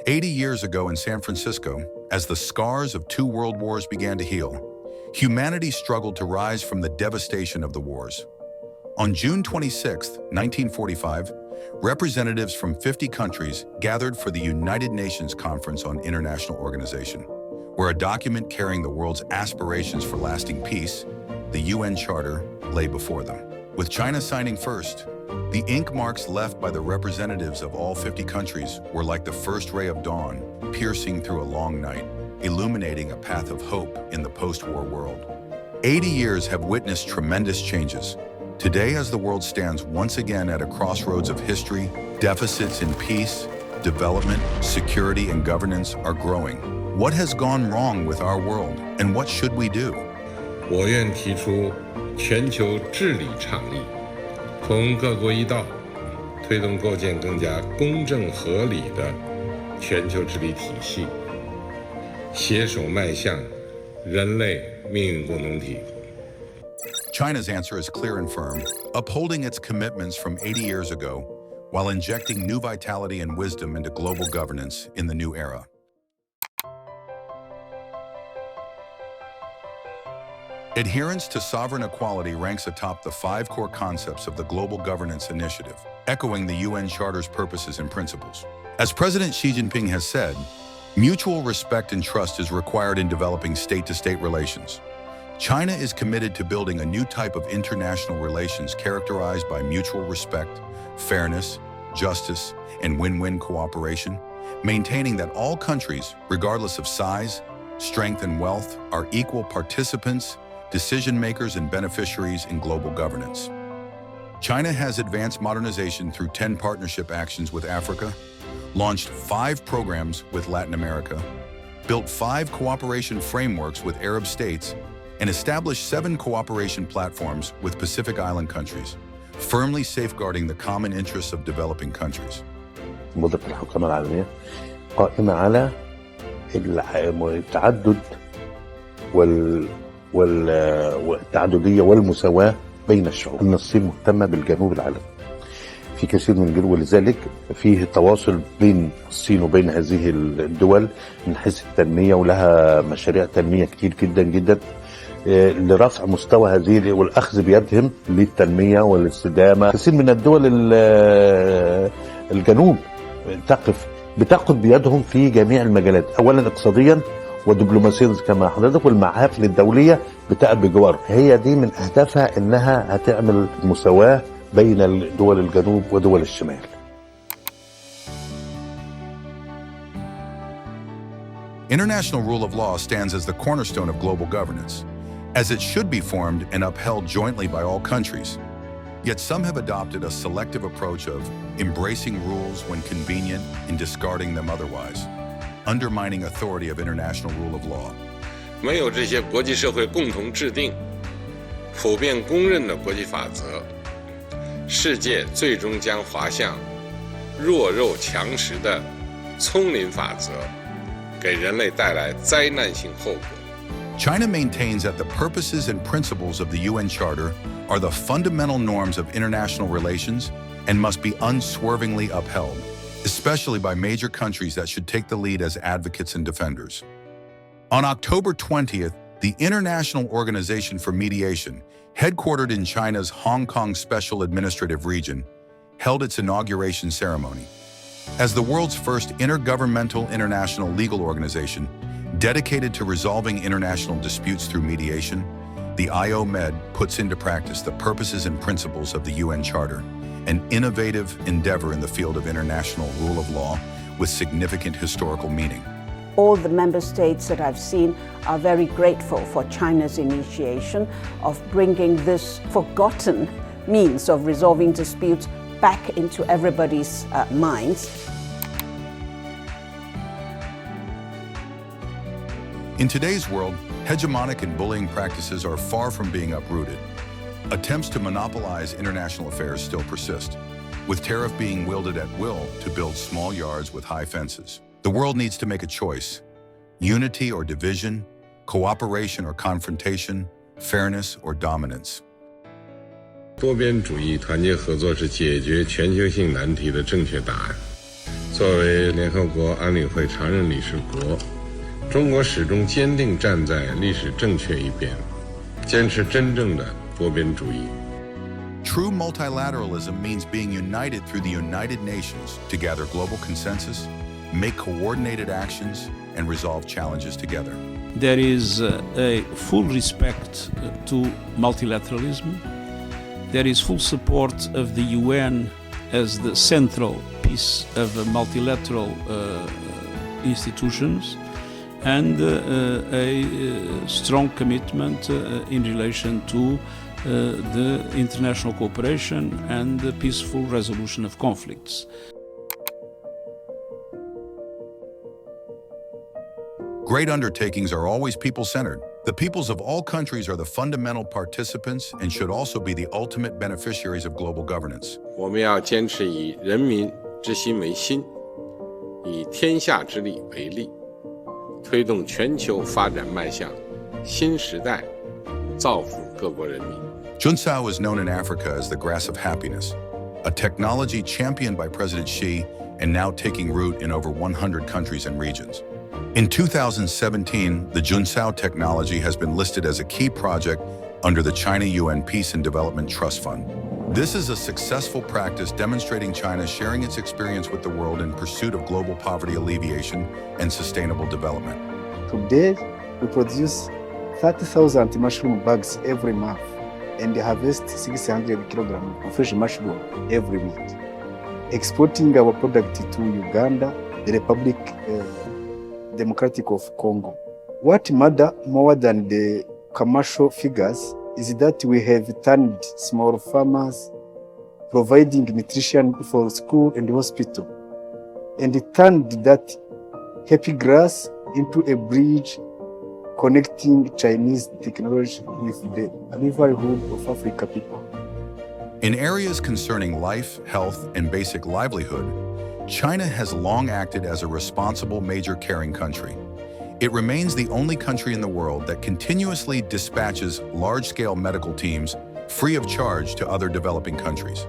80 years ago in San Francisco, as the scars of two world wars began to heal, humanity struggled to rise from the devastation of the wars. On June 26, 1945, representatives from 50 countries gathered for the United Nations Conference on International Organization, where a document carrying the world's aspirations for lasting peace, the UN Charter, lay before them. With China signing first, the ink marks left by the representatives of all 50 countries were like the first ray of dawn, piercing through a long night, illuminating a path of hope in the post-war world. 80 years have witnessed tremendous changes. Today, as the world stands once again at a crossroads of history, deficits in peace, development, security, and governance are growing. What has gone wrong with our world, and what should we do? 我愿提出全球治理倡议，同各国一道，推动构建更加公正合理的全球治理体系，携手迈向人类命运共同体。 China's answer is clear and firm, upholding its commitments from 80 years ago, while injecting new vitality and wisdom into global governance in the new era. Adherence to sovereign equality ranks atop the 5 core concepts of the Global Governance Initiative, echoing the UN Charter's purposes and principles. As President Xi Jinping has said, mutual respect and trust is required in developing state-to-state relations. China is committed to building a new type of international relations characterized by mutual respect, fairness, justice, and win-win cooperation, maintaining that all countries, regardless of size, strength, and wealth, are equal participants, decision-makers, and beneficiaries in global governance. China has advanced modernization through 10 partnership actions with Africa, launched 5 programs with Latin America, built 5 cooperation frameworks with Arab states, and established 7 cooperation platforms with Pacific Island countries, firmly safeguarding the common interests of developing countries. مبادرة الحوكمة العالمية قائمة على التعدد والتعددية والمساواة بين الشعوب. أن الصين مهتمة بالجنوب العالمي في كثير من الدول، ولذلك فيه تواصل بين الصين وبين هذه الدول من حيث التنمية، ولها مشاريع تنمية كتير جدا جدا لرفع مستوى هذه والأخذ بيدهم للتنمية والاستدامة. كثير من الدول الجنوب بتاخد بيدهم في جميع المجالات، أولا اقتصاديا ودبلوماسيا كما حضرتك، والمحافل الدولية بتقف بجوارهم. هي دي من أهدافها إنها هتعمل مساواة بين دول الجنوب ودول الشمال. International rule of law stands as the cornerstone of global governance, as it should be formed and upheld jointly by all countries. Yet some have adopted a selective approach of embracing rules when convenient and discarding them otherwise, undermining authority of international rule of law. 没有这些国际社会共同制定、普遍公认的国际法则，世界最终将滑向弱肉强食的丛林法则，给人类带来灾难性后果。 China maintains that the purposes and principles of the UN Charter are the fundamental norms of international relations and must be unswervingly upheld, especially by major countries that should take the lead as advocates and defenders. On October 20th, the International Organization for Mediation, headquartered in China's Hong Kong Special Administrative Region, held its inauguration ceremony. As the world's first intergovernmental international legal organization, dedicated to resolving international disputes through mediation, the IOMED puts into practice the purposes and principles of the UN Charter, an innovative endeavor in the field of international rule of law with significant historical meaning. All the member states that I've seen are very grateful for China's initiation of bringing this forgotten means of resolving disputes back into everybody's minds. In today's world, hegemonic and bullying practices are far from being uprooted. Attempts to monopolize international affairs still persist, with tariff being wielded at will to build small yards with high fences. The world needs to make a choice: unity or division, cooperation or confrontation, fairness or dominance. 多边主义、团结合作是解决全球性难题的正确答案。作为联合国安理会常任理事国，中国始终坚定站在历史正确一边，坚持真正的多边主义。True multilateralism means being united through the United Nations to gather global consensus, make coordinated actions, and resolve challenges together. There is a full respect to multilateralism. There is full support of the UN as the central piece of multilateral institutions, and a strong commitment in relation to the international cooperation and the peaceful resolution of conflicts. Great undertakings are always people-centered. The peoples of all countries are the fundamental participants and should also be the ultimate beneficiaries of global governance. 我们要坚持以人民之心为心，以天下之力为力，推动全球发展迈向新时代，造福各国人民。Junsao is known in Africa as the grass of happiness, a technology championed by President Xi and now taking root in over 100 countries and regions. In 2017, the Junsao technology has been listed as a key project under the China UN Peace and Development Trust Fund. This is a successful practice demonstrating China sharing its experience with the world in pursuit of global poverty alleviation and sustainable development. Today, we produce 30,000 mushroom bags every month and harvest 600 kilograms of fresh mushroom every week, exporting our product to Uganda, the Republic Democratic of Congo. What matters more than the commercial figures is that we have turned small farmers providing nutrition for school and hospital, and turned that happy grass into a bridge connecting Chinese technology with the livelihood of African people. In areas concerning life, health, and basic livelihood, China has long acted as a responsible major caring country. It remains the only country in the world that continuously dispatches large-scale medical teams free of charge to other developing countries.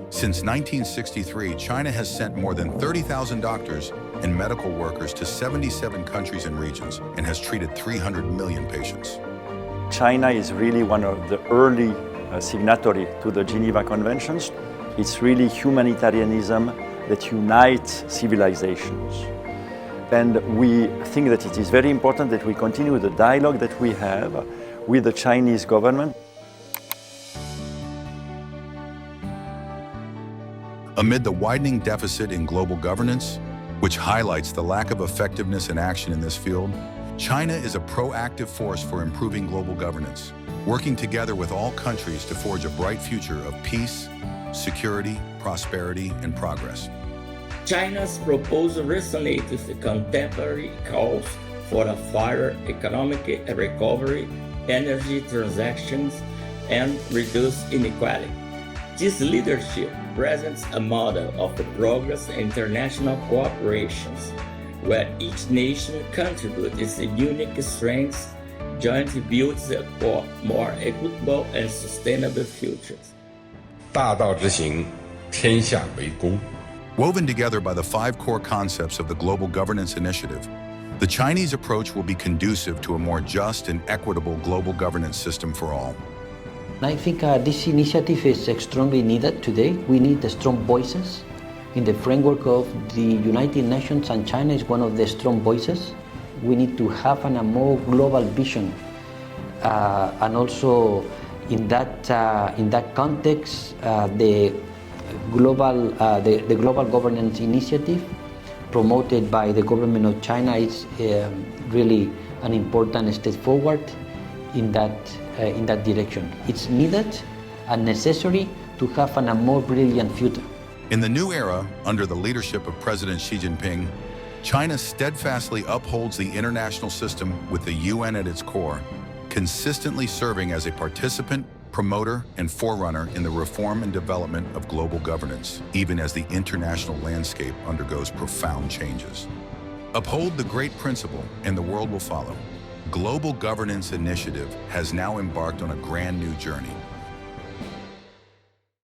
Since 1963, China has sent more than 30,000 doctors and medical workers to 77 countries and regions and has treated 300 million patients. China is really one of the early signatories to the Geneva Conventions. It's really humanitarianism that unites civilizations. And we think that it is very important that we continue the dialogue that we have with the Chinese government. Amid the widening deficit in global governance, which highlights the lack of effectiveness and action in this field, China is a proactive force for improving global governance, working together with all countries to forge a bright future of peace, security, prosperity, and progress. China's proposal resonates with the contemporary calls for a fairer economic recovery, energy transactions, and reduced inequality. This leadership presents a model of progress and international cooperation, where each nation contributes its unique strengths, jointly builds a more equitable and sustainable future. 大道之行，天下为公。 Woven together by the 5 core concepts of the Global Governance Initiative, the Chinese approach will be conducive to a more just and equitable global governance system for all. I think this initiative is extremely needed today. We need strong voices in the framework of the United Nations, and China is one of the strong voices. We need to have a more global vision, and also in that context, the Global Governance Initiative promoted by the government of China is really an important step forward in that direction. It's needed and necessary to have a more brilliant future. In the new era, under the leadership of President Xi Jinping, China steadfastly upholds the international system with the UN at its core, consistently serving as a participant, promoter, and forerunner in the reform and development of global governance, even as the international landscape undergoes profound changes. Uphold the great principle, and the world will follow. Global Governance Initiative has now embarked on a grand new journey,